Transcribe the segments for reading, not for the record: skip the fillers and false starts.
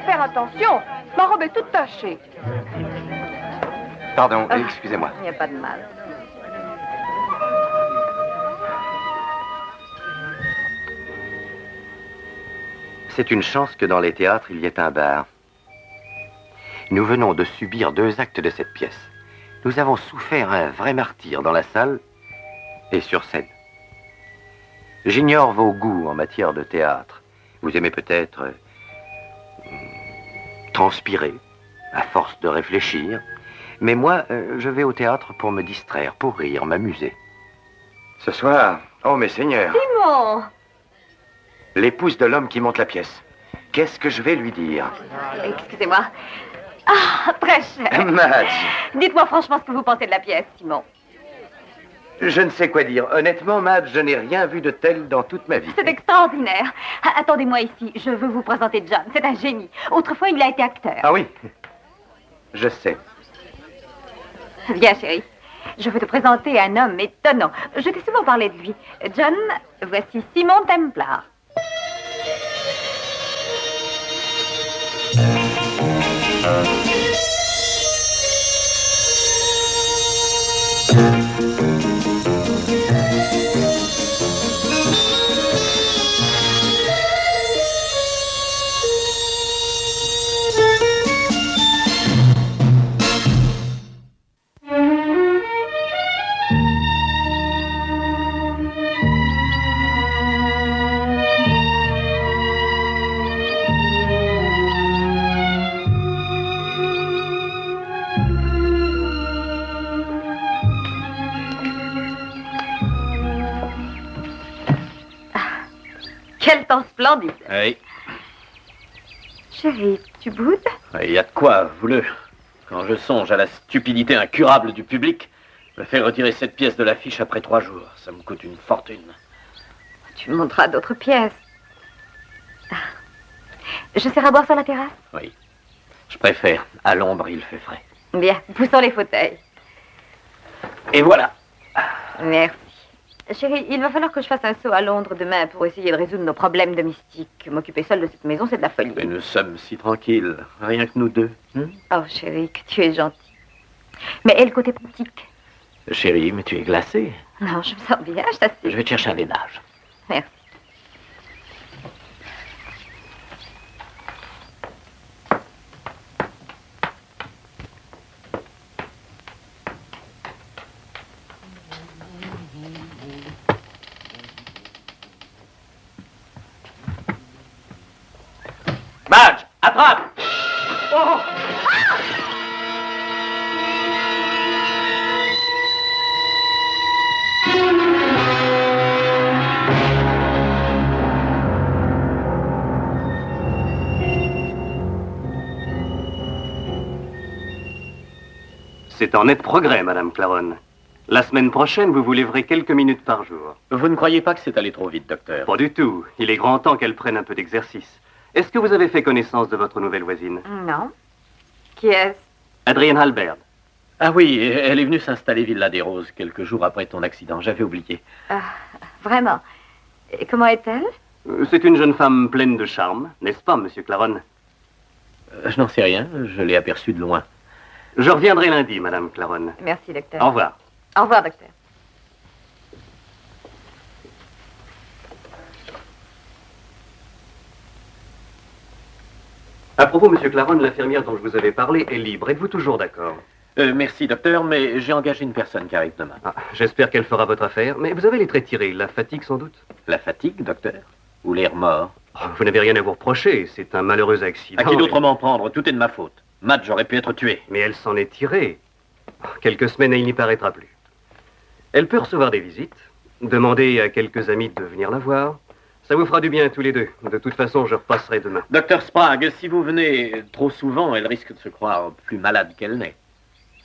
faire attention. Ma robe est toute tachée. Pardon, excusez-moi. Il n'y a pas de mal. C'est une chance que dans les théâtres, il y ait un bar. Nous venons de subir 2 actes de cette pièce. Nous avons souffert un vrai martyre dans la salle et sur scène. J'ignore vos goûts en matière de théâtre. Vous aimez peut-être transpirer, à force de réfléchir. Mais moi, je vais au théâtre pour me distraire, pour rire, m'amuser. Ce soir, oh mes seigneurs, Simon! l'épouse de l'homme qui monte la pièce. Qu'est-ce que je vais lui dire? Excusez-moi. Ah, très cher. Madge, Dites-moi franchement ce que vous pensez de la pièce, Simon. je ne sais quoi dire. Honnêtement, Madge, je n'ai rien vu de tel dans toute ma vie. C'est extraordinaire. Ah, attendez-moi ici. Je veux vous présenter John. C'est un génie. Autrefois, il a été acteur. Ah oui, je sais. Viens, chérie. Je veux te présenter un homme étonnant. Je t'ai souvent parlé de lui. John, voici Simon Templar. Quel temps splendide. Oui, Chérie, tu boudes? il y a de quoi, voulez. Quand je songe à la stupidité incurable du public, je me fais retirer cette pièce de l'affiche après 3 jours. Ça me coûte une fortune. Tu me montreras d'autres pièces. Je serai à boire sur la terrasse? Oui, je préfère. À l'ombre, il fait frais. Bien, poussons les fauteuils. Et voilà. Merci. Chérie, il va falloir que je fasse un saut à Londres demain pour essayer de résoudre nos problèmes domestiques. M'occuper seule de cette maison, c'est de la folie. Mais nous sommes si tranquilles, rien que nous deux. Oh, chérie, que tu es gentille. Mais et le côté pratique? Chérie, mais tu es glacée. Non, je me sens bien, je t'assure. Je vais te chercher un lainage. Merci. Madge, attrape! Oh! C'est en net progrès, Madame Claron. La semaine prochaine, vous vous lèverez quelques minutes par jour. Vous ne croyez pas que c'est allé trop vite, docteur? Pas du tout. Il est grand temps qu'elle prenne un peu d'exercice. Est-ce que vous avez fait connaissance de votre nouvelle voisine? Non. Qui est-ce? Adrienne Halbert. Ah oui, elle est venue s'installer Villa des Roses quelques jours après ton accident. J'avais oublié. Ah, vraiment. Et comment est-elle? C'est une jeune femme pleine de charme, n'est-ce pas, Monsieur Claron? Je n'en sais rien. Je l'ai aperçue de loin. Je reviendrai lundi, Madame Claron. Merci, docteur. Au revoir. Au revoir, docteur. À propos, Monsieur Claron, l'infirmière dont je vous avais parlé est libre. Êtes-vous toujours d'accord? Merci, docteur, mais j'ai engagé une personne qui arrive demain. Ah, j'espère qu'elle fera votre affaire. Mais vous avez les traits tirés. La fatigue, sans doute? La fatigue, docteur? Ou l'air mort? Oh, vous n'avez rien à vous reprocher. C'est un malheureux accident. À qui d'autre m'en prendre? Tout est de ma faute. Matt, j'aurais pu être tué. Mais elle s'en est tirée. Quelques semaines et il n'y paraîtra plus. Elle peut recevoir des visites. Demander à quelques amis de venir la voir. Ça vous fera du bien tous les deux. De toute façon, je repasserai demain. Docteur Sprague, si vous venez trop souvent, elle risque de se croire plus malade qu'elle n'est.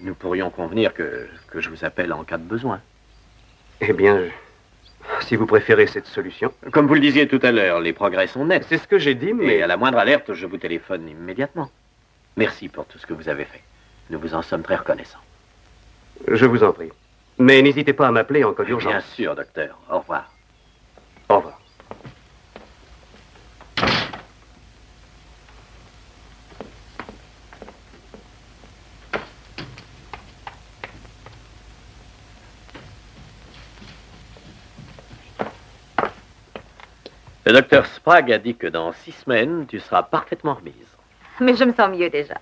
Nous pourrions convenir que je vous appelle en cas de besoin. Eh bien, si vous préférez cette solution. Comme vous le disiez tout à l'heure, les progrès sont nets. C'est ce que j'ai dit, mais... Et à la moindre alerte, je vous téléphone immédiatement. Merci pour tout ce que vous avez fait. Nous vous en sommes très reconnaissants. Je vous en prie. Mais n'hésitez pas à m'appeler en cas d'urgence. Bien sûr, docteur. Au revoir. Au revoir. Le docteur Sprague a dit que dans 6 semaines, tu seras parfaitement remise. Mais je me sens mieux déjà.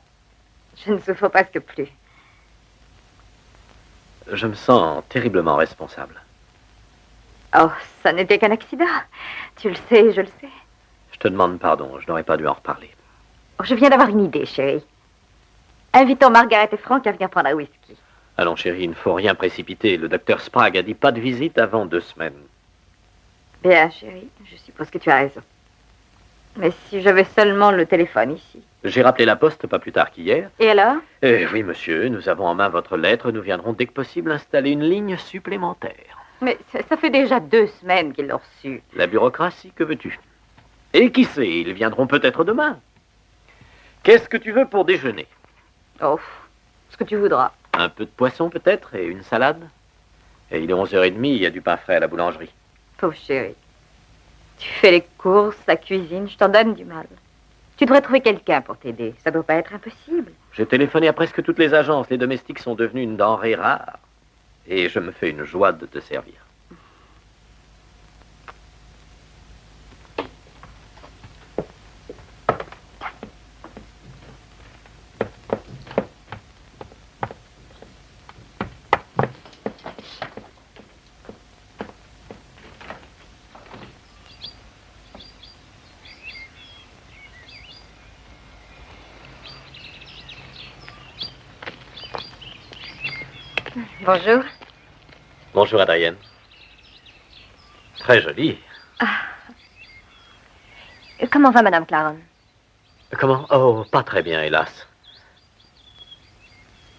Je ne souffre presque plus. Je me sens terriblement responsable. Oh, ça n'était qu'un accident. Tu le sais, je le sais. Je te demande pardon, je n'aurais pas dû en reparler. Oh, je viens d'avoir une idée, chérie. Invitons Margaret et Frank à venir prendre un whisky. Allons, chérie, il ne faut rien précipiter. Le docteur Sprague a dit pas de visite avant 2 semaines. Bien, chérie, je suppose que tu as raison. Mais si j'avais seulement le téléphone ici. J'ai rappelé la poste pas plus tard qu'hier. Et alors? Eh oui, monsieur, nous avons en main votre lettre. Nous viendrons dès que possible installer une ligne supplémentaire. Mais ça fait déjà 2 semaines qu'ils l'ont reçu. La bureaucratie, que veux-tu? Et qui sait, ils viendront peut-être demain. Qu'est-ce que tu veux pour déjeuner? Oh, ce que tu voudras. Un peu de poisson peut-être et une salade? Et il est 11h30, il y a du pain frais à la boulangerie. Pauvre chérie. Tu fais les courses, la cuisine, je t'en donne du mal. Tu devrais trouver quelqu'un pour t'aider. Ça ne doit pas être impossible. J'ai téléphoné à presque toutes les agences. Les domestiques sont devenus une denrée rare. Et je me fais une joie de te servir. Bonjour. Bonjour, Adrienne. Très jolie. Comment va Madame Claron? Comment? Oh, pas très bien, hélas.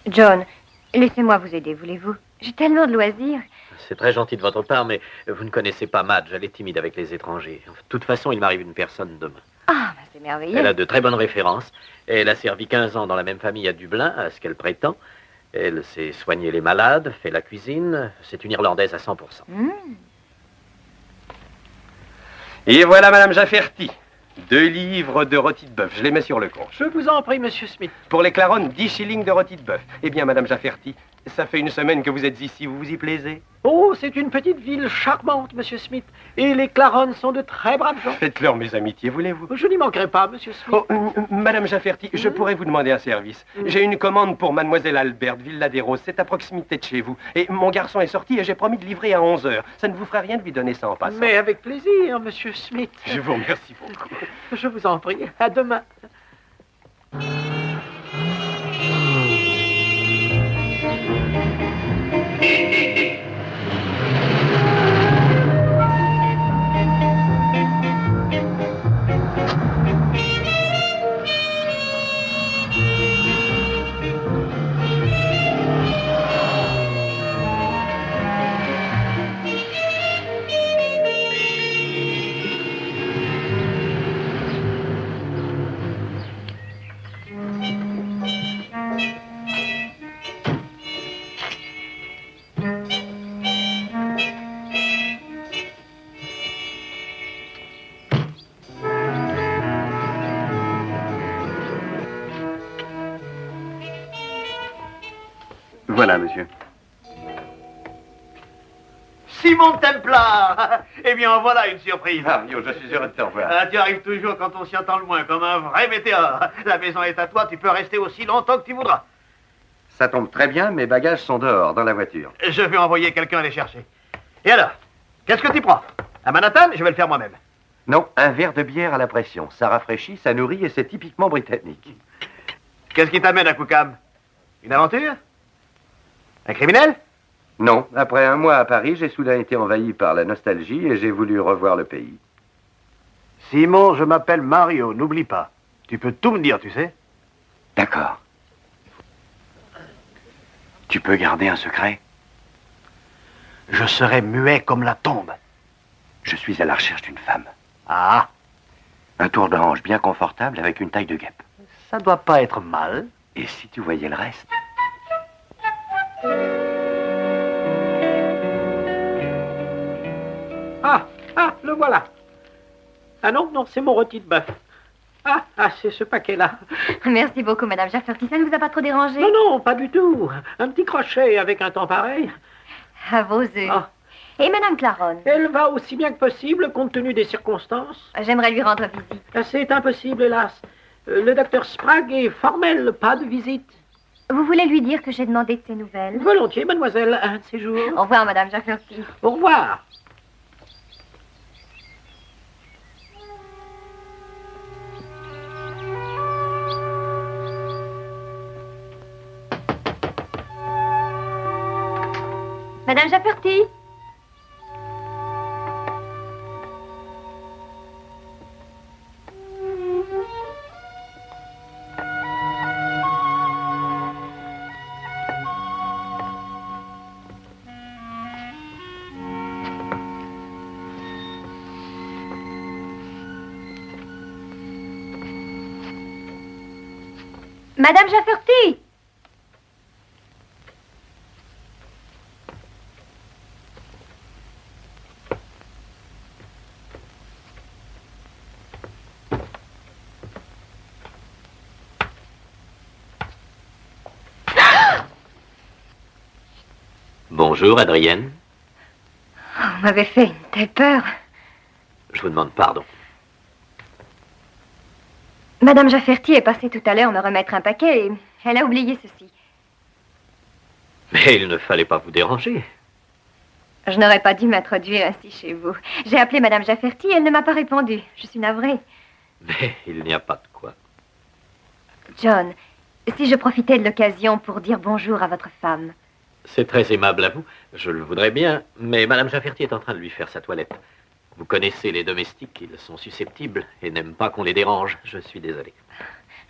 John, laissez-moi vous aider, voulez-vous? J'ai tellement de loisirs. C'est très gentil de votre part, mais vous ne connaissez pas Madge. Elle est timide avec les étrangers. De toute façon, il m'arrive une personne demain. Ah, ben c'est merveilleux. Elle a de très bonnes références. Elle a servi 15 ans dans la même famille à Dublin, à ce qu'elle prétend. Elle sait soigner les malades, fait la cuisine. C'est une Irlandaise à 100%. Et voilà Madame Jafferty. 2 livres de rôti de bœuf. Je les mets sur le compte. Je vous en prie, Monsieur Smith. Pour les Claronnes, 10 shillings de rôti de bœuf. Eh bien, Madame Jafferty, ça fait 1 semaine que vous êtes ici. Vous vous y plaisez? Oh, c'est une petite ville charmante, Monsieur Smith. Et les Claronnes sont de très braves gens. Faites-leur mes amitiés, voulez-vous? Je n'y manquerai pas, Monsieur Smith. Oh, Madame Jafferty, je pourrais vous demander un service. J'ai une commande pour Mademoiselle Albert, Villa des Roses. C'est à proximité de chez vous. Et mon garçon est sorti et j'ai promis de livrer à 11h. Ça ne vous fera rien de lui donner ça en passant. Mais avec plaisir, Monsieur Smith. Je vous remercie beaucoup. Je vous en prie. À demain. Voilà, monsieur. Simon Templar! Eh bien, voilà une surprise. Ah, Yo, je suis heureux de te revoir. Ah, tu arrives toujours quand on s'y attend le moins, comme un vrai météore. La maison est à toi, tu peux rester aussi longtemps que tu voudras. Ça tombe très bien, mes bagages sont dehors, dans la voiture. Je vais envoyer quelqu'un les chercher. Et alors, qu'est-ce que tu prends? Un Manhattan? Je vais le faire moi-même. Non, un verre de bière à la pression. Ça rafraîchit, ça nourrit et c'est typiquement britannique. Qu'est-ce qui t'amène à Cookham? Une aventure? Un criminel? Non, après 1 mois à Paris, j'ai soudain été envahi par la nostalgie et j'ai voulu revoir le pays. Simon, je m'appelle Mario, n'oublie pas. Tu peux tout me dire, tu sais. D'accord. Tu peux garder un secret? Je serai muet comme la tombe. Je suis à la recherche d'une femme. Ah, Un tour de hanche bien confortable avec une taille de guêpe. ça doit pas être mal. Et si tu voyais le reste? Ah, le voilà. Ah non, c'est mon rôti de bœuf. Ah, c'est ce paquet-là. Merci beaucoup, Madame Jafferty. Ça ne vous a pas trop dérangé? Non, pas du tout. Un petit crochet avec un temps pareil. À vos œufs. Ah. Et Madame Claron? Elle va aussi bien que possible, compte tenu des circonstances. J'aimerais lui rendre visite. C'est impossible, hélas. Le docteur Sprague est formel, pas de visite. Vous voulez lui dire que j'ai demandé de ses nouvelles? Volontiers, mademoiselle, un de ces jours. Au revoir, Madame Jafferty. Au revoir. Madame Jafferty? Madame Jafferty! Bonjour, Adrienne. Vous m'avez fait une telle peur. Je vous demande pardon. Madame Jafferty est passée tout à l'heure me remettre un paquet et elle a oublié ceci. Mais il ne fallait pas vous déranger. Je n'aurais pas dû m'introduire ainsi chez vous. J'ai appelé Madame Jafferty et elle ne m'a pas répondu. Je suis navrée. Mais il n'y a pas de quoi. John, si je profitais de l'occasion pour dire bonjour à votre femme. C'est très aimable à vous. Je le voudrais bien, mais Madame Jafferty est en train de lui faire sa toilette. Vous connaissez les domestiques, ils sont susceptibles et n'aiment pas qu'on les dérange. Je suis désolé.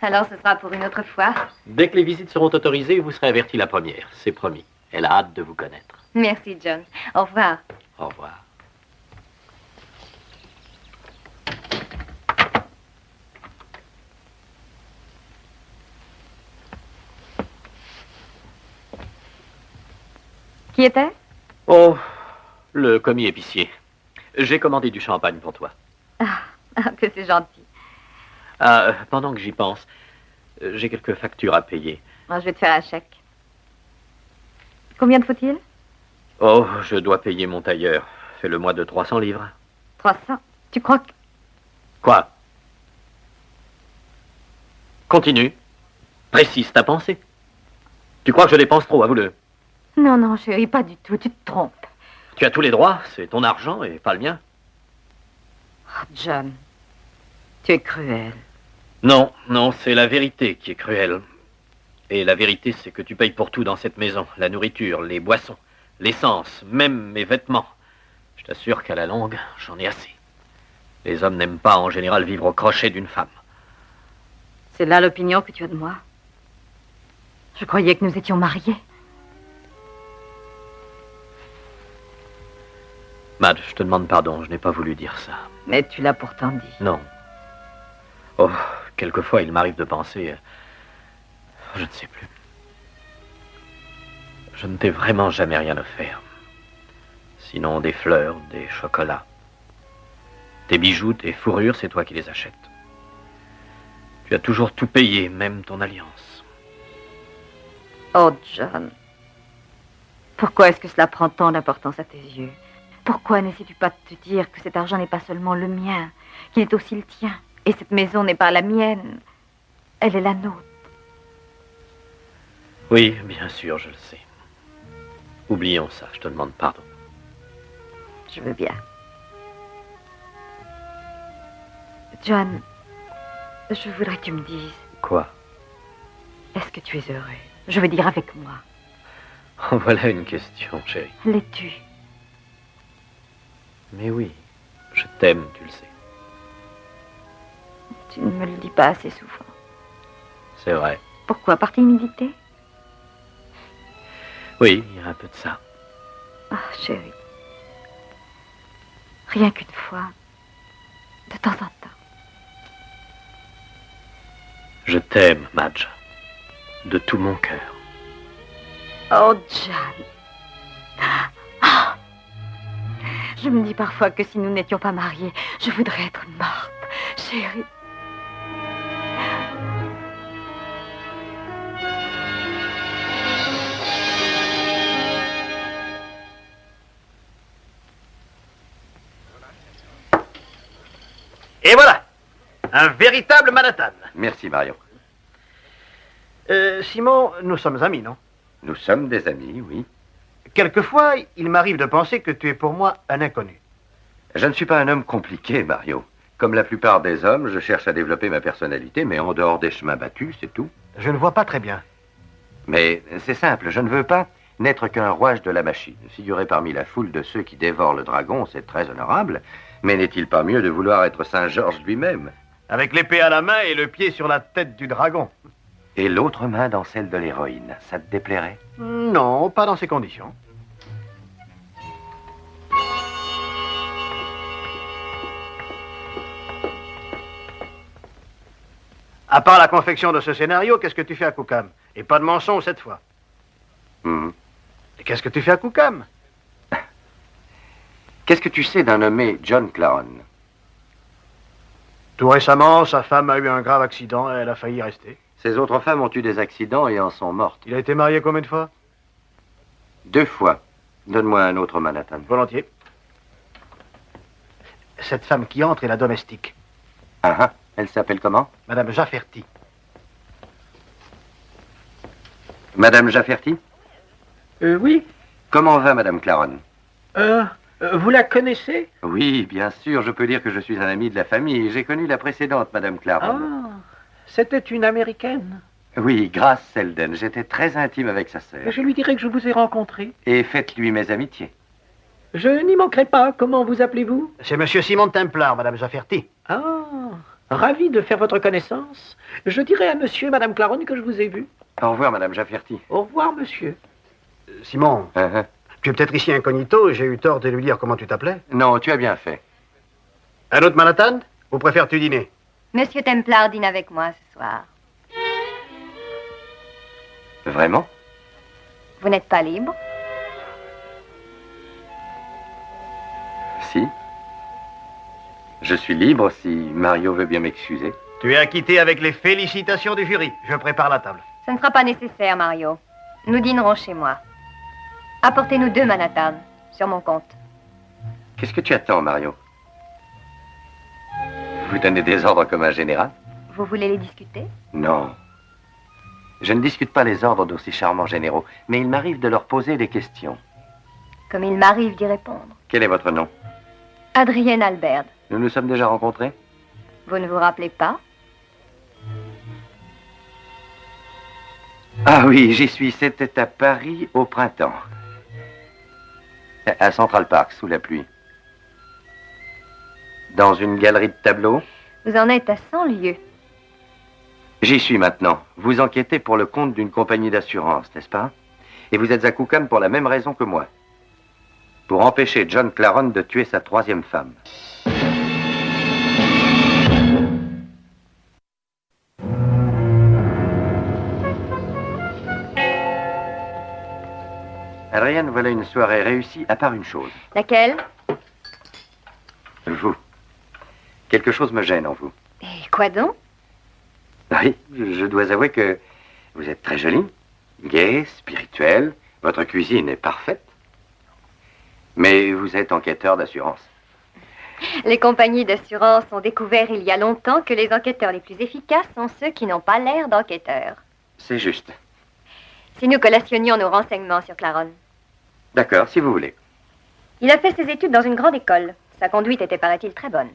Alors ce sera pour une autre fois. Dès que les visites seront autorisées, vous serez averti la première. C'est promis. Elle a hâte de vous connaître. Merci, John. Au revoir. Au revoir. Qui était? Oh, le commis épicier. J'ai commandé du champagne pour toi. Que c'est gentil. Pendant que j'y pense, j'ai quelques factures à payer. Je vais te faire un chèque. Combien te faut-il? Oh, je dois payer mon tailleur. C'est le mois de 300 livres. 300. Tu crois que... Quoi? Continue. Précise ta pensée. Tu crois que je dépense trop, avoue-le? Non, non, chérie, pas du tout. Tu te trompes. Tu as tous les droits, c'est ton argent et pas le mien. Oh, John, tu es cruel. Non, non, c'est la vérité qui est cruelle. Et la vérité, c'est que tu payes pour tout dans cette maison. La nourriture, les boissons, l'essence, même mes vêtements. Je t'assure qu'à la longue, j'en ai assez. Les hommes n'aiment pas en général vivre au crochet d'une femme. C'est là l'opinion que tu as de moi? Je croyais que nous étions mariés. Mad, je te demande pardon, je n'ai pas voulu dire ça. Mais tu l'as pourtant dit. Non. Oh, quelquefois il m'arrive de penser... je ne sais plus. Je ne t'ai vraiment jamais rien offert. Sinon des fleurs, des chocolats. Tes bijoux, tes fourrures, c'est toi qui les achètes. Tu as toujours tout payé, même ton alliance. Oh, John. Pourquoi est-ce que cela prend tant d'importance à tes yeux? Pourquoi n'essaies-tu pas de te dire que cet argent n'est pas seulement le mien, qu'il est aussi le tien? Et cette maison n'est pas la mienne, elle est la nôtre. Oui, bien sûr, je le sais. Oublions ça, je te demande pardon. Je veux bien. John, je voudrais que tu me dises... Quoi? Est-ce que tu es heureux? Je veux dire avec moi. Oh, voilà une question, chérie. L'es-tu? Mais oui, je t'aime, tu le sais. Tu ne me le dis pas assez souvent. C'est vrai. Pourquoi? Par timidité? Oui, il y a un peu de ça. Ah, chérie. Rien qu'une fois. De temps en temps. Je t'aime, Madge. De tout mon cœur. Oh, John. Ah. Je me dis parfois que si nous n'étions pas mariés, je voudrais être morte, chérie. Un véritable Manhattan. Merci, Mario. Simon, nous sommes amis, non? Nous sommes des amis, oui. Quelquefois, il m'arrive de penser que tu es pour moi un inconnu. Je ne suis pas un homme compliqué, Mario. Comme la plupart des hommes, je cherche à développer ma personnalité, mais en dehors des chemins battus, c'est tout. Je ne vois pas très bien. Mais c'est simple, je ne veux pas n'être qu'un rouage de la machine. Figurer parmi la foule de ceux qui dévorent le dragon, c'est très honorable, mais n'est-il pas mieux de vouloir être Saint-Georges lui-même? Avec l'épée à la main et le pied sur la tête du dragon. Et l'autre main dans celle de l'héroïne, ça te déplairait? Non, pas dans ces conditions. À part la confection de ce scénario, qu'est-ce que tu fais à Cookham? Et pas de mensonge cette fois. Et qu'est-ce que tu fais à Cookham? Qu'est-ce que tu sais d'un nommé John Claron? Tout récemment, sa femme a eu un grave accident et elle a failli y rester. Ses autres femmes ont eu des accidents et en sont mortes. Il a été marié combien de fois? 2 fois. Donne-moi un autre Manhattan. Volontiers. Cette femme qui entre est la domestique. Ah ah, elle s'appelle comment? Madame Jafferty. Madame Jafferty? Oui. Comment va Madame Claron? Vous la connaissez? Oui, bien sûr, je peux dire que je suis un ami de la famille. J'ai connu la précédente Madame Claron. Ah, c'était une Américaine. Oui, Grace Selden. J'étais très intime avec sa sœur. Je lui dirai que je vous ai rencontré. Et faites-lui mes amitiés. Je n'y manquerai pas. Comment vous appelez-vous? C'est Monsieur Simon Templar, Madame Jafferty. Ah, ravi de faire votre connaissance. Je dirai à monsieur et Madame Claron que je vous ai vu. Au revoir, Madame Jafferty. Au revoir, monsieur. Simon, tu es peut-être ici incognito et j'ai eu tort de lui dire comment tu t'appelais. Non, tu as bien fait. Un autre Manhattan? Ou préfères-tu dîner? Monsieur Templar dîne avec moi ce soir. Vraiment? Vous n'êtes pas libre? Si. Je suis libre si Mario veut bien m'excuser. Tu es acquitté avec les félicitations du jury. Je prépare la table. Ce ne sera pas nécessaire, Mario. Nous dînerons chez moi. Apportez-nous 2 Manhattan, sur mon compte. Qu'est-ce que tu attends, Mario? Vous donnez des ordres comme un général? Vous voulez les discuter? Non. Je ne discute pas les ordres d'aussi charmants généraux, mais il m'arrive de leur poser des questions. Comme il m'arrive d'y répondre. Quel est votre nom? Adrienne Albert. Nous nous sommes déjà rencontrés? Vous ne vous rappelez pas? Ah oui, j'y suis. C'était à Paris au printemps. À Central Park, sous la pluie. Dans une galerie de tableaux? Vous en êtes à 100 lieues. J'y suis maintenant. Vous enquêtez pour le compte d'une compagnie d'assurance, n'est-ce pas? Et vous êtes à Cookham pour la même raison que moi. Pour empêcher John Claron de tuer sa 3e femme. Adrienne, voilà une soirée réussie, à part une chose. Laquelle? Vous. Quelque chose me gêne en vous. Et quoi donc? Oui, je dois avouer que vous êtes très jolie, gaie, spirituelle, votre cuisine est parfaite. Mais vous êtes enquêteur d'assurance. Les compagnies d'assurance ont découvert il y a longtemps que les enquêteurs les plus efficaces sont ceux qui n'ont pas l'air d'enquêteurs. C'est juste. Si nous collationnions nos renseignements sur Claron. D'accord, si vous voulez. Il a fait ses études dans une grande école. Sa conduite était, paraît-il, très bonne.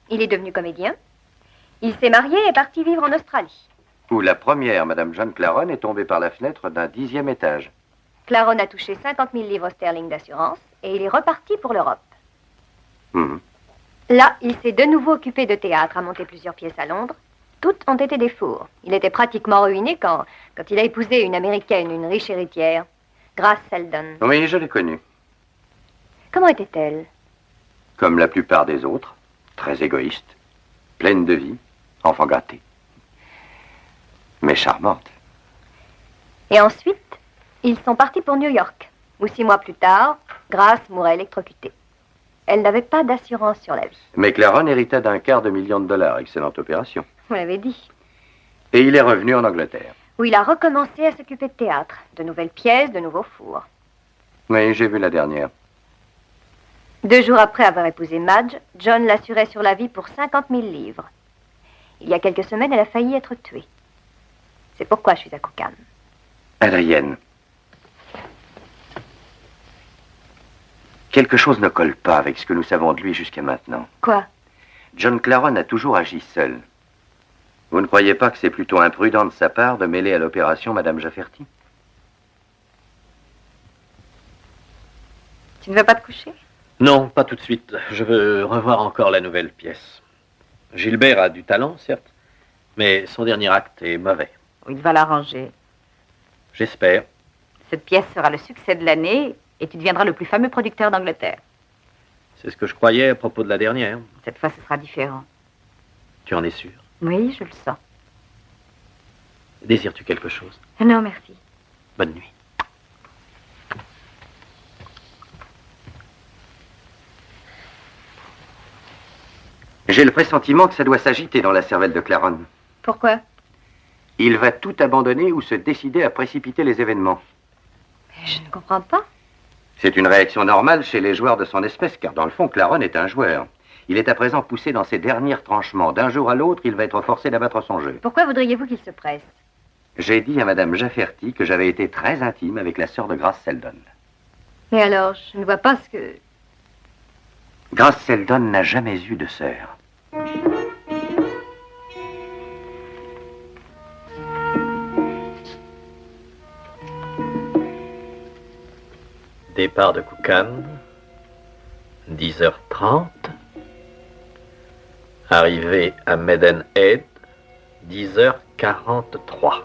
Il est devenu comédien. Il s'est marié et est parti vivre en Australie. Où la première, Madame John Claron, est tombée par la fenêtre d'un 10e étage. Claron a touché 50 000 livres sterling d'assurance et il est reparti pour l'Europe. Là, il s'est de nouveau occupé de théâtre, a monté plusieurs pièces à Londres. Toutes ont été des fours. Il était pratiquement ruiné quand il a épousé une Américaine, une riche héritière, Grace Selden. Oui, je l'ai connue. Comment était-elle? Comme la plupart des autres, très égoïste, pleine de vie, enfant gâté. Mais charmante. Et ensuite, ils sont partis pour New York, où 6 mois plus tard, Grace mourait électrocutée. Elle n'avait pas d'assurance sur la vie. Mais Claron hérita d'250 000 $. Excellente opération. Vous l'avez dit. Et il est revenu en Angleterre. Où il a recommencé à s'occuper de théâtre. De nouvelles pièces, de nouveaux fours. Oui, j'ai vu la dernière. 2 jours après avoir épousé Madge, John l'assurait sur la vie pour 50 000 livres. Il y a quelques semaines, elle a failli être tuée. C'est pourquoi je suis à Cookham. Adrienne. Quelque chose ne colle pas avec ce que nous savons de lui jusqu'à maintenant. Quoi? John Claron a toujours agi seul. Vous ne croyez pas que c'est plutôt imprudent de sa part de mêler à l'opération Madame Jafferty? Tu ne vas pas te coucher? Non, pas tout de suite. Je veux revoir encore la nouvelle pièce. Gilbert a du talent, certes, mais son dernier acte est mauvais. Il va l'arranger. J'espère. Cette pièce sera le succès de l'année et tu deviendras le plus fameux producteur d'Angleterre. C'est ce que je croyais à propos de la dernière. Cette fois, ce sera différent. Tu en es sûr? Oui, je le sens. Désires-tu quelque chose? Non, merci. Bonne nuit. J'ai le pressentiment que ça doit s'agiter dans la cervelle de Claron. Pourquoi? Il va tout abandonner ou se décider à précipiter les événements. Mais je ne comprends pas. C'est une réaction normale chez les joueurs de son espèce, car dans le fond, Claron est un joueur. Il est à présent poussé dans ses derniers tranchements. D'un jour à l'autre, il va être forcé d'abattre son jeu. Pourquoi voudriez-vous qu'il se presse? J'ai dit à Madame Jafferty que j'avais été très intime avec la sœur de Grace Seldon. Et alors, je ne vois pas ce que... Grace Seldon n'a jamais eu de sœur. Départ de Cookham, 10h30. Arrivée à Maidenhead, 10h43.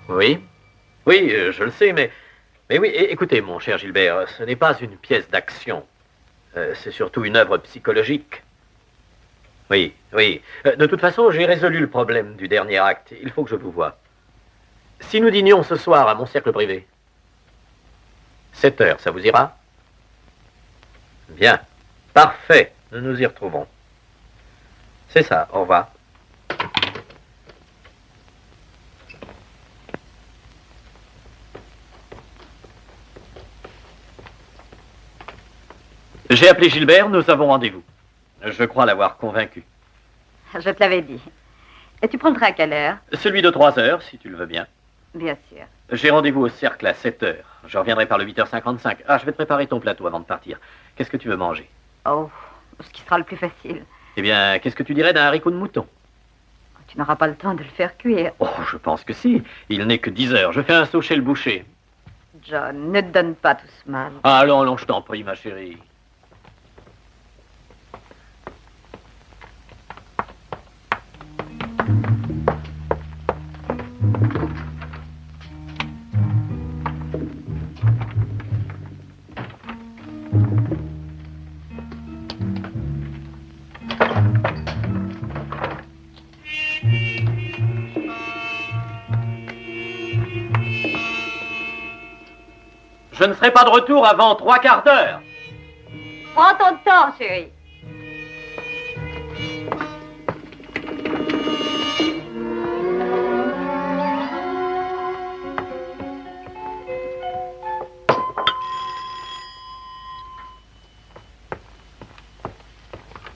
Oui, oui, je le sais, mais oui, écoutez, mon cher Gilbert, ce n'est pas une pièce d'action. C'est surtout une œuvre psychologique. Oui, oui. De toute façon, j'ai résolu le problème du dernier acte. Il faut que je vous voie. Si nous dînions ce soir à mon cercle privé, 7 heures, ça vous ira? Bien. Parfait. Nous nous y retrouvons. C'est ça. Au revoir. J'ai appelé Gilbert, nous avons rendez-vous. Je crois l'avoir convaincu. Je te l'avais dit. Et tu prends le train à quelle heure? Celui de 3 heures, si tu le veux bien. Bien sûr. J'ai rendez-vous au cercle à 7 heures. Je reviendrai par le 8h55. Ah, je vais te préparer ton plateau avant de partir. Qu'est-ce que tu veux manger? Oh, ce qui sera le plus facile. Eh bien, qu'est-ce que tu dirais d'un haricot de mouton? Tu n'auras pas le temps de le faire cuire. Oh, je pense que si. Il n'est que 10 heures. Je fais un saut chez le boucher. John, ne te donne pas tout ce mal. Ah, allons, je t'en prie, ma chérie. Je ne serai pas de retour avant 3 quarts d'heure. Prends ton temps, chérie.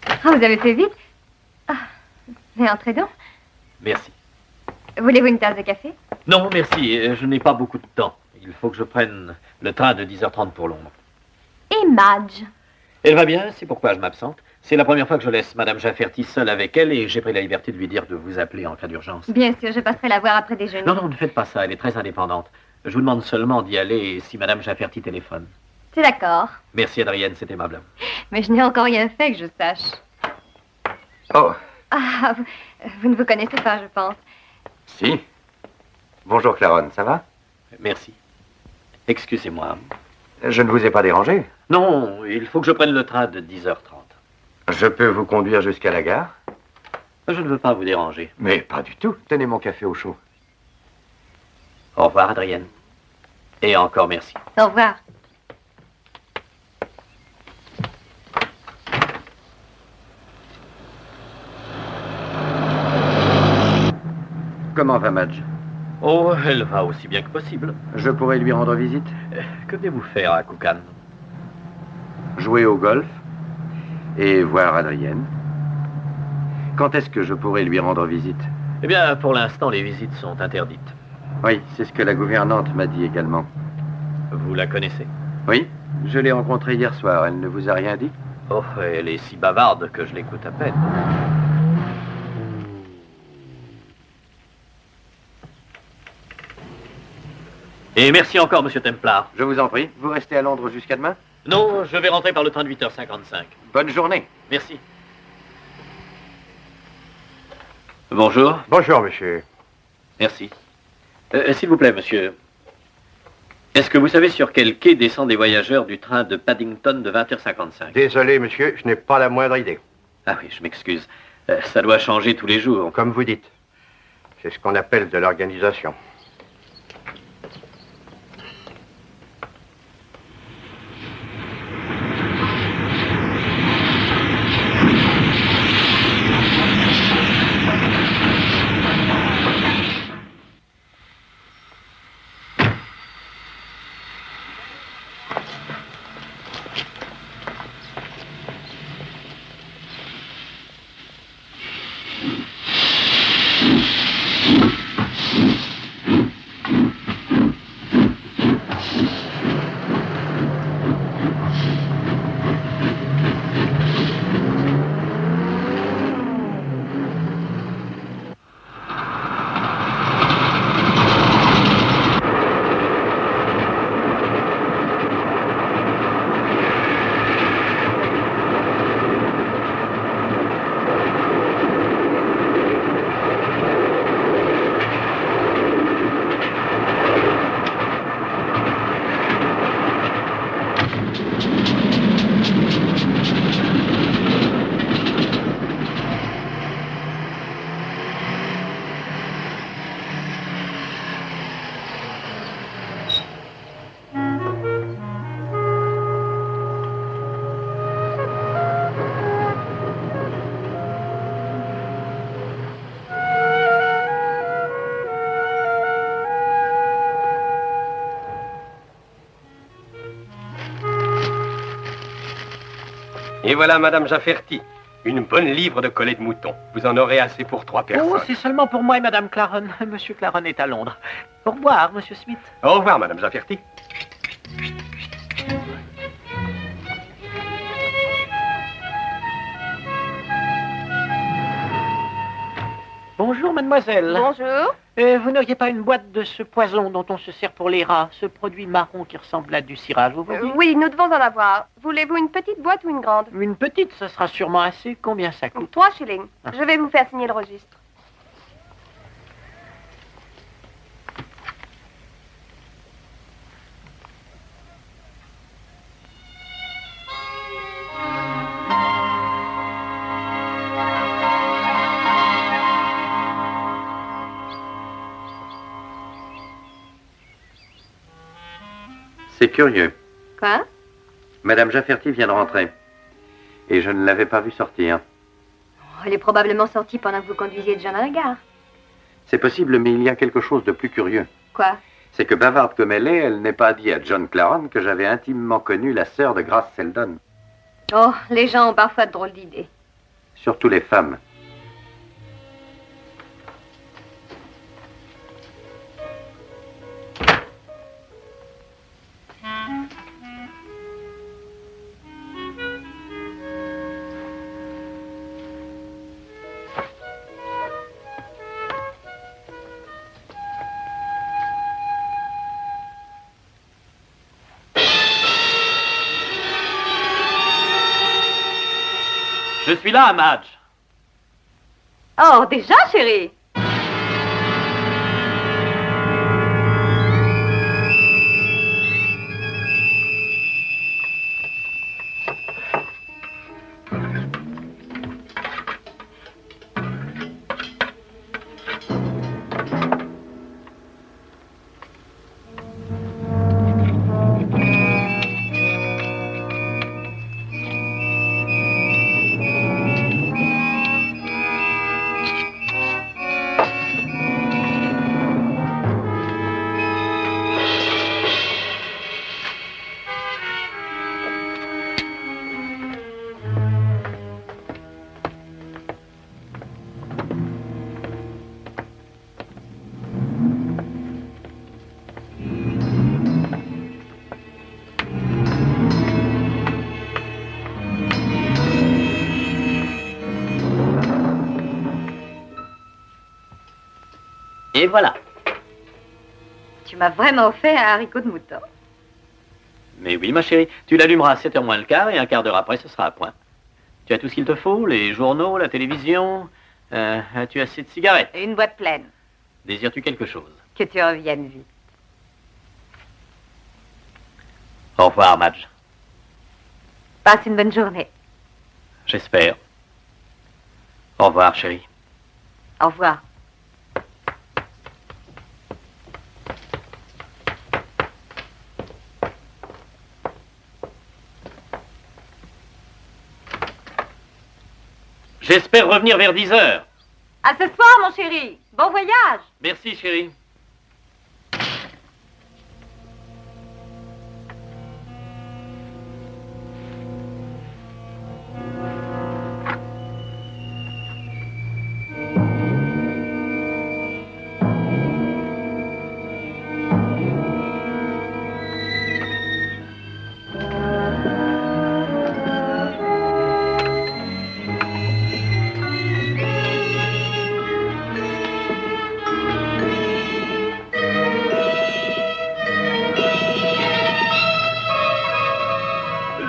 Ah, vous avez fait vite. Ah, mais entrez donc. Merci. Voulez-vous une tasse de café? Non, merci. Je n'ai pas beaucoup de temps. Il faut que je prenne le train de 10h30 pour Londres. Et Madge? Elle va bien, c'est pourquoi je m'absente. C'est la première fois que je laisse Madame Jafferty seule avec elle et j'ai pris la liberté de lui dire de vous appeler en cas d'urgence. Bien sûr, je passerai la voir après déjeuner. Non, ne faites pas ça, elle est très indépendante. Je vous demande seulement d'y aller si Madame Jafferty téléphone. C'est d'accord. Merci Adrienne, c'est aimable. Mais je n'ai encore rien fait que je sache. Oh, Ah, vous ne vous connaissez pas, je pense. si. Bonjour Claron, ça va? Merci. Excusez-moi. Je ne vous ai pas dérangé. Non, il faut que je prenne le train de 10h30. Je peux vous conduire jusqu'à la gare? Je ne veux pas vous déranger. Mais pas du tout. Tenez mon café au chaud. Au revoir Adrienne. Et encore merci. Au revoir. Comment va Madge? Oh, elle va aussi bien que possible. Je pourrais lui rendre visite? Que venez-vous faire à Koukan? Jouer au golf et voir Adrienne. Quand est-ce que je pourrais lui rendre visite? Eh bien, pour l'instant, les visites sont interdites. Oui, c'est ce que la gouvernante m'a dit également. Vous la connaissez? Oui, je l'ai rencontrée hier soir. Elle ne vous a rien dit? Oh, elle est si bavarde que je l'écoute à peine. Et merci encore, monsieur Templar. Je vous en prie. Vous restez à Londres jusqu'à demain? Non, je vais rentrer par le train de 8h55. Bonne journée. Merci. Bonjour. Bonjour, monsieur. Merci. S'il vous plaît, monsieur. Est-ce que vous savez sur quel quai descendent les voyageurs du train de Paddington de 20h55? Désolé, monsieur, je n'ai pas la moindre idée. Ah oui, je m'excuse. Ça doit changer tous les jours. Comme vous dites. C'est ce qu'on appelle de l'organisation. Et voilà, Madame Jafferty, une bonne livre de collet de mouton. Vous en aurez assez pour 3 personnes. Oh, c'est seulement pour moi et Madame Claron. Monsieur Claron est à Londres. Au revoir, Monsieur Smith. Au revoir, Madame Jafferty. Bonjour, mademoiselle. Bonjour. Vous n'auriez pas une boîte de ce poison dont on se sert pour les rats, ce produit marron qui ressemble à du cirage, vous voyez? Oui, nous devons en avoir. Voulez-vous une petite boîte ou une grande? Une petite, ça sera sûrement assez. Combien ça coûte? 3 shillings. Je vais vous faire signer le registre. C'est curieux. Quoi? Madame Jafferty vient de rentrer. Et je ne l'avais pas vue sortir. Elle est probablement sortie pendant que vous conduisiez John à la gare. C'est possible, mais il y a quelque chose de plus curieux. Quoi? C'est que bavarde comme elle est, elle n'est pas dit à John Claron que j'avais intimement connu la sœur de Grace Seldon. Oh, les gens ont parfois de drôles d'idées. Surtout les femmes. Je suis là, Madge. Oh, déjà, chérie? Et voilà. Tu m'as vraiment fait un haricot de mouton. Mais oui, ma chérie, tu l'allumeras à 7h moins le quart et un quart d'heure après, ce sera à point. Tu as tout ce qu'il te faut, les journaux, la télévision. As-tu assez de cigarettes? Et une boîte pleine. Désires-tu quelque chose? Que tu reviennes vite. Au revoir, Madge. Passe une bonne journée. J'espère. Au revoir, chérie. Au revoir. J'espère revenir vers 10h. À ce soir, mon chéri. Bon voyage. Merci, chérie.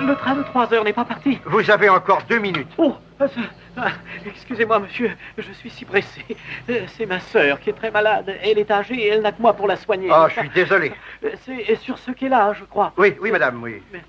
Le train de 3 heures n'est pas parti. Vous avez encore 2 minutes. Oh, excusez-moi, monsieur, je suis si pressé. C'est ma sœur qui est très malade. Elle est âgée et elle n'a que moi pour la soigner. Ah, je suis désolé. C'est sur ce qu'elle a, je crois. Oui, oui, madame, oui. Mais-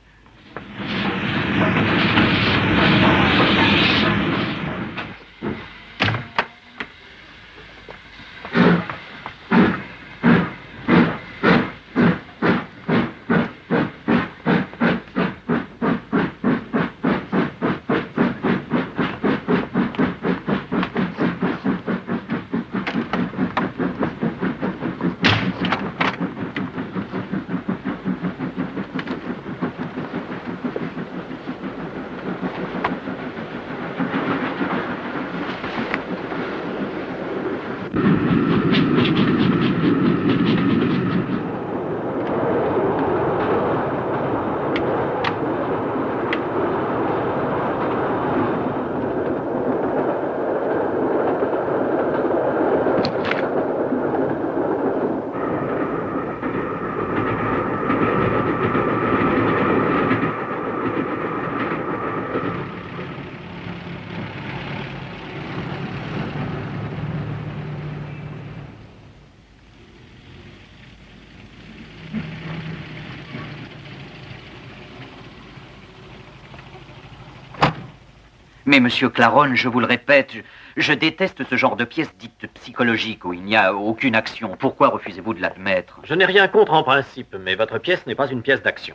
Mais, monsieur Claron, je vous le répète, je déteste ce genre de pièces dites psychologiques où il n'y a aucune action. Pourquoi refusez-vous de l'admettre? Je n'ai rien contre en principe, mais votre pièce n'est pas une pièce d'action.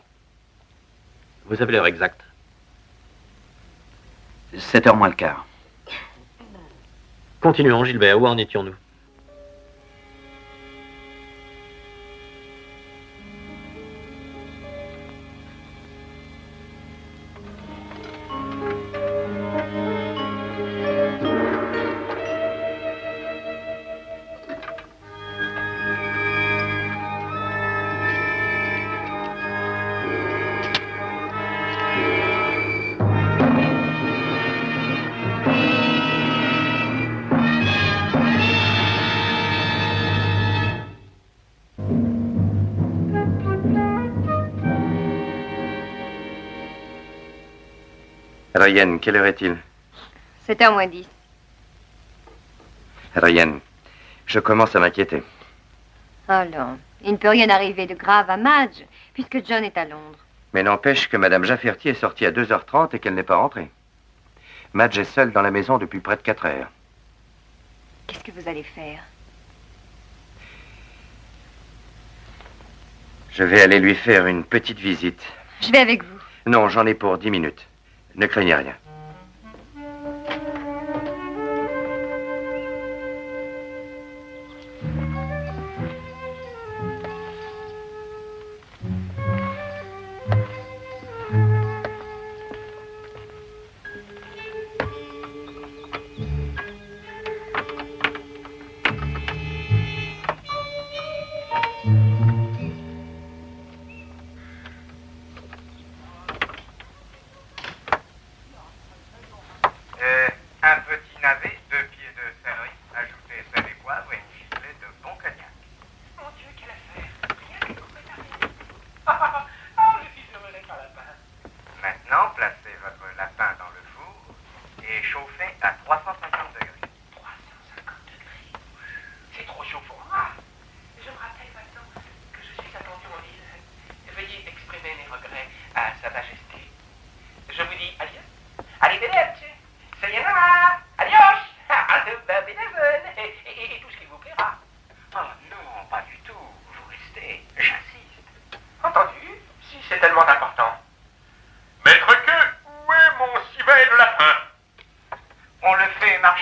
Vous avez l'heure exacte. 7h moins le quart. Continuons, Gilbert. Où en étions-nous? Ryan, quelle heure est-il? 7h moins 10. Ryan, je commence à m'inquiéter. Oh non, il ne peut rien arriver de grave à Madge, puisque John est à Londres. Mais n'empêche que Madame Jafferty est sortie à 2h30 et qu'elle n'est pas rentrée. Madge est seule dans la maison depuis près de 4 heures. Qu'est-ce que vous allez faire? Je vais aller lui faire une petite visite. Je vais avec vous. Non, j'en ai pour 10 minutes. Ne craignez rien.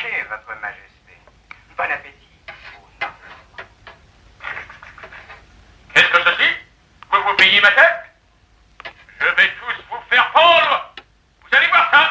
mâcher, Votre Majesté. Bon appétit. Qu'est-ce que ceci? Vous vous payez ma tête? Je vais tous vous faire pendre. Vous allez voir ça.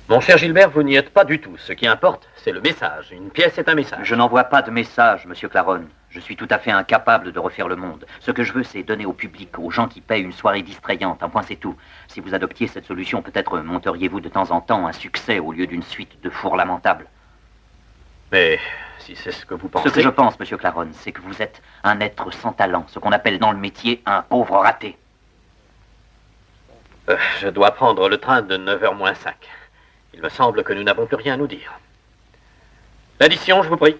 Mon cher Gilbert, vous n'y êtes pas du tout. Ce qui importe, c'est le message. Une pièce est un message. Je n'envoie pas de message, monsieur Claron. Je suis tout à fait incapable de refaire le monde. Ce que je veux, c'est donner au public, aux gens qui payent, une soirée distrayante. Un point, c'est tout. Si vous adoptiez cette solution, peut-être monteriez-vous de temps en temps un succès au lieu d'une suite de fours lamentables. Mais si c'est ce que vous pensez... Ce que je pense, monsieur Claron, c'est que vous êtes un être sans talent, ce qu'on appelle dans le métier un pauvre raté. Je dois prendre le train de 9h moins 5. Il me semble que nous n'avons plus rien à nous dire. L'addition, je vous prie.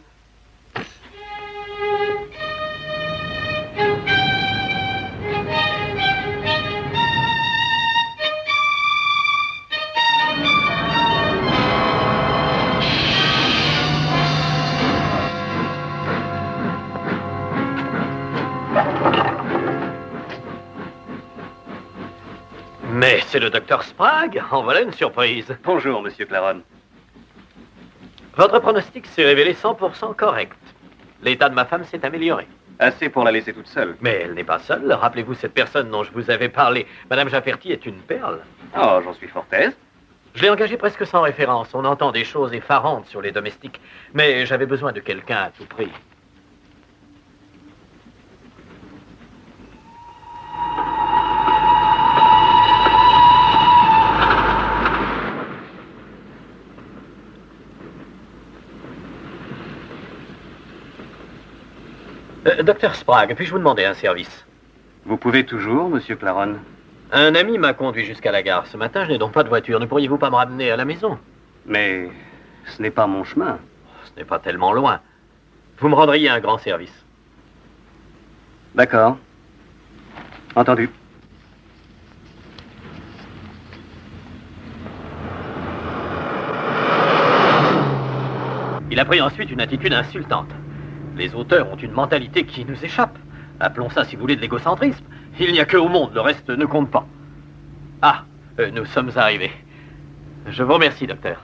Mais c'est le docteur Sprague. En voilà une surprise. Bonjour, monsieur Claron. Votre pronostic s'est révélé 100% correct. L'état de ma femme s'est amélioré. Assez pour la laisser toute seule. Mais elle n'est pas seule. Rappelez-vous cette personne dont je vous avais parlé. Madame Jafferty est une perle. Oh, j'en suis fort aise. Je l'ai engagée presque sans référence. On entend des choses effarantes sur les domestiques. Mais j'avais besoin de quelqu'un à tout prix. Docteur Sprague, puis-je vous demander un service? Vous pouvez toujours, monsieur Claron. Un ami m'a conduit jusqu'à la gare. Ce matin, je n'ai donc pas de voiture. Ne pourriez-vous pas me ramener à la maison? Mais ce n'est pas mon chemin. Ce n'est pas tellement loin. Vous me rendriez un grand service. D'accord. Entendu. Il a pris ensuite une attitude insultante. Les auteurs ont une mentalité qui nous échappe. Appelons ça, si vous voulez, de l'égocentrisme. Il n'y a que au monde, le reste ne compte pas. Ah, nous sommes arrivés. Je vous remercie, docteur.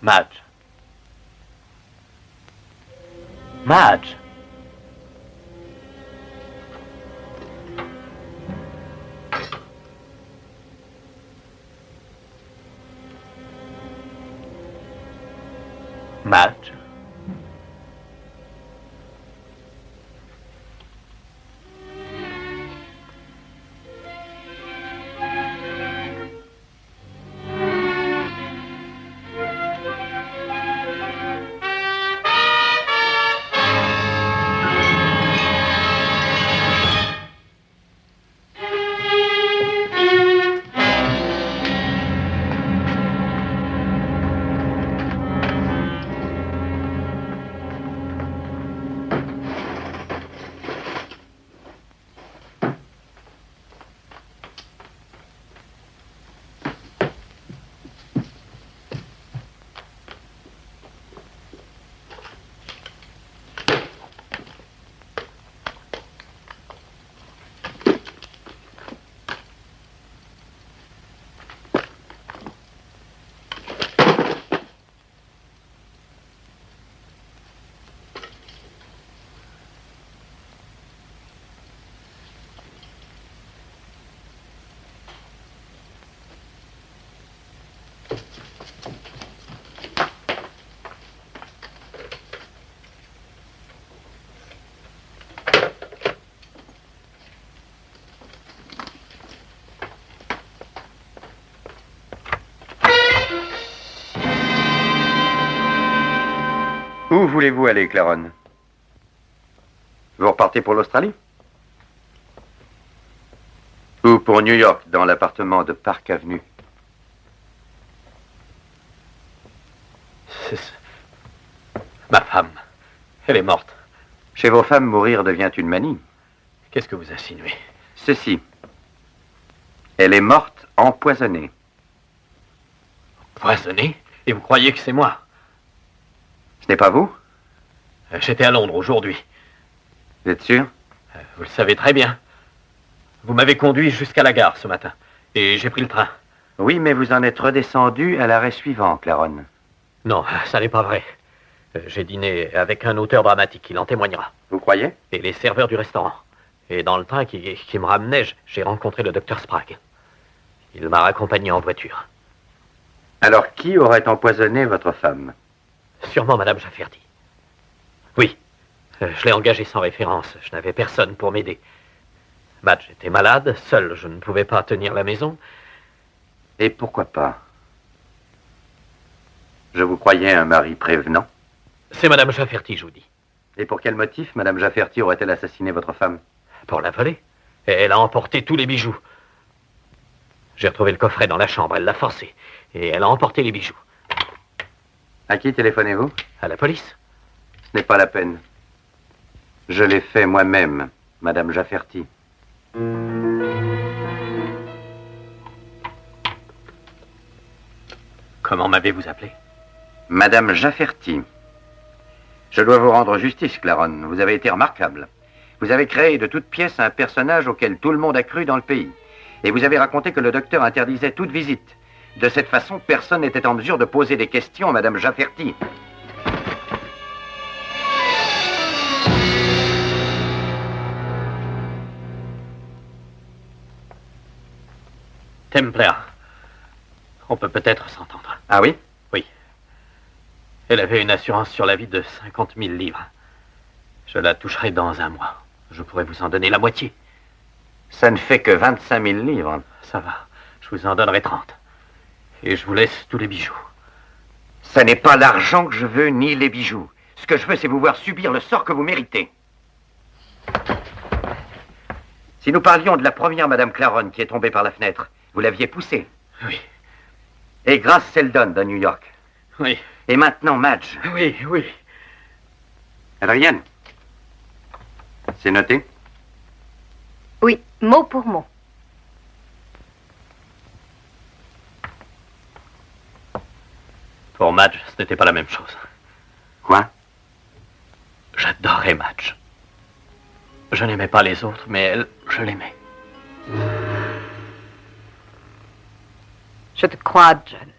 Madge. Madge. Madge. voulez-vous aller, Claronne? Vous repartez pour l'Australie? Ou pour New York, dans l'appartement de Park Avenue? Ma femme, elle est morte. Chez vos femmes, mourir devient une manie. Qu'est-ce que vous insinuez? Ceci. Elle est morte empoisonnée. Empoisonnée? Et vous croyez que c'est moi? Ce n'est pas vous? J'étais à Londres aujourd'hui. Vous êtes sûr? Vous le savez très bien. Vous m'avez conduit jusqu'à la gare ce matin. Et j'ai pris le train. Oui, mais vous en êtes redescendu à l'arrêt suivant, Claronne. Non, ça n'est pas vrai. J'ai dîné avec un auteur dramatique, il en témoignera. Vous croyez? Et les serveurs du restaurant. Et dans le train qui me ramenait, j'ai rencontré le docteur Sprague. Il m'a raccompagné en voiture. Alors, qui aurait empoisonné votre femme? Sûrement Madame Jafferty. Oui. Je l'ai engagée sans référence. Je n'avais personne pour m'aider. Madge était malade, seul, je ne pouvais pas tenir la maison. Et pourquoi pas? Je vous croyais un mari prévenant. C'est Madame Jafferty, je vous dis. Et pour quel motif Madame Jafferty aurait-elle assassiné votre femme? Pour la voler. Et elle a emporté tous les bijoux. J'ai retrouvé le coffret dans la chambre, elle l'a forcé. Et elle a emporté les bijoux. À qui téléphonez-vous? À la police. Ce n'est pas la peine. Je l'ai fait moi-même, Madame Jafferty. Comment m'avez-vous appelé? Madame Jafferty. Je dois vous rendre justice, Claronne. Vous avez été remarquable. Vous avez créé de toutes pièces un personnage auquel tout le monde a cru dans le pays. Et vous avez raconté que le docteur interdisait toute visite. De cette façon, personne n'était en mesure de poser des questions à Madame Jafferty. Templar. On peut peut-être s'entendre. Ah oui? Oui. Elle avait une assurance sur la vie de 50 000 livres. Je la toucherai dans 1 mois. Je pourrais vous en donner la moitié. Ça ne fait que 25 000 livres. Ça va. Je vous en donnerai 30. Et je vous laisse tous les bijoux. Ça n'est pas l'argent que je veux, ni les bijoux. Ce que je veux, c'est vous voir subir le sort que vous méritez. Si nous parlions de la première Madame Claronne qui est tombée par la fenêtre, vous l'aviez poussée. Oui. Et Grace Seldon de New York. Oui. Et maintenant Madge. Oui, oui. Adrienne. C'est noté? Oui, mot pour mot. Pour Madge, ce n'était pas la même chose. Quoi? J'adorais Madge. Je n'aimais pas les autres, mais elle, je l'aimais. Je te crois, John.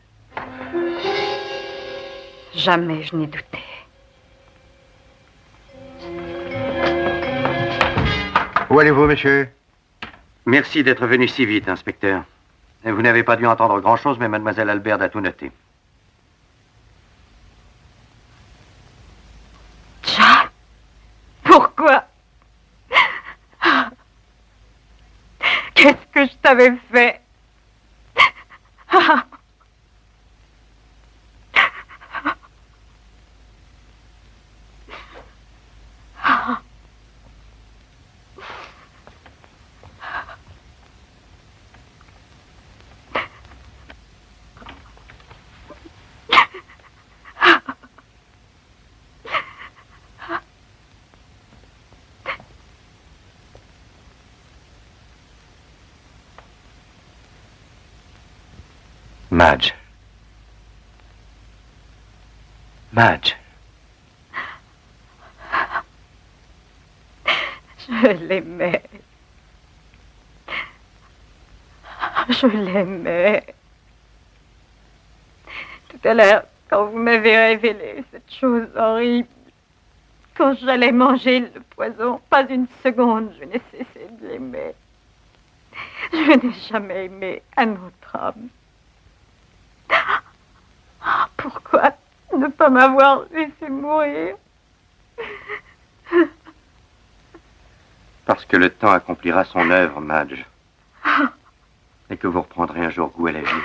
Jamais je n'ai douté. Où allez-vous, monsieur? Merci d'être venu si vite, inspecteur. Vous n'avez pas dû entendre grand-chose, mais mademoiselle Albert a tout noté. John, pourquoi? Qu'est-ce que je t'avais fait? Madge. Madge. Je l'aimais. Je l'aimais. Tout à l'heure, quand vous m'avez révélé cette chose horrible, quand j'allais manger le poison, pas une seconde, je n'ai cessé de l'aimer. Je n'ai jamais aimé un autre homme. Pourquoi ne pas m'avoir laissé mourir? Parce que le temps accomplira son œuvre, Madge. Et que vous reprendrez un jour goût à la vie.